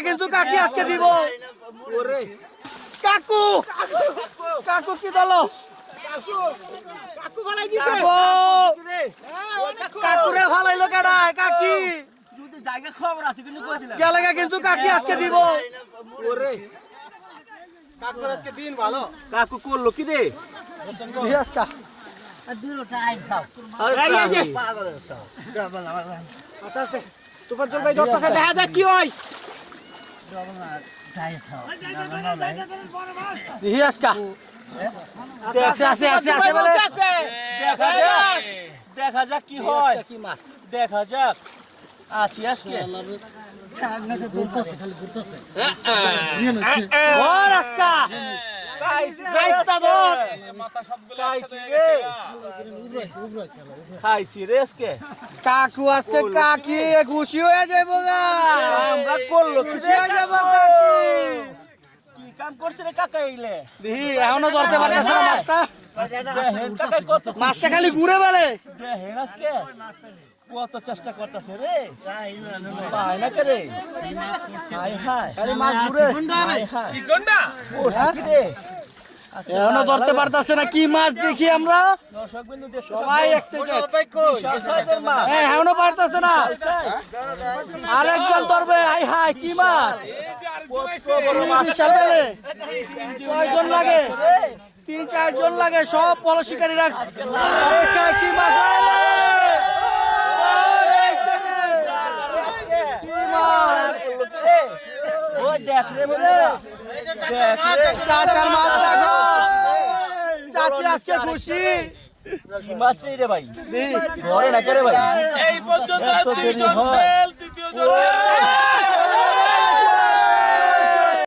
কিন্তু কাকি আজকে দিব ওরে কাকু কাকু কি দলো কাকু ফালাই দিছে কাকু রে ফালাইলো কেডা কাকি যদি জায়গা খবর আছে কিন্তু কইছিলাম গেলাগা কিন্তু কাকি আজকে দিব ওরে কাকুর আজকে দিন ভালো কাকু করলো কি রে আজকে আর দুটোটা আই খাও এই যে পাগল আছে আচ্ছা আছে তোমার জল ভাই দরকার দেখা যাক কি হয় দেখি আজকা দেখা যাক কি হয় কি মাছ দেখা যাক আছি আজকে কাকু আজকে কাকি খুশি হয়ে যাবো আমরা করলো খুশি হয়ে যাবো কি কাম করছে রে কাকা এলে দেখি এখনো ধরতে পারতেছে না মাছটা মাছটা খালি ঘুরে বেলে দেখেন আজকে কত চেষ্টা করতেছে রে পায় না রে মাছ ঘুরে এখনো ধরতে পারতেছে না কি মাছ দেখি আমরা সবাই এখনো পারতেছে না আরেকজন ধরবে হাই হাই কি মাছ বিশাল বেলে কয়জন লাগে 3-4 জন লাগে সব পলশিকারীরা কি মাছ চাচি আজকে খুশি কি মাছ রে ভাই ঘরে না করে ভাই এই পর্যন্ত দ্বিতীয় জন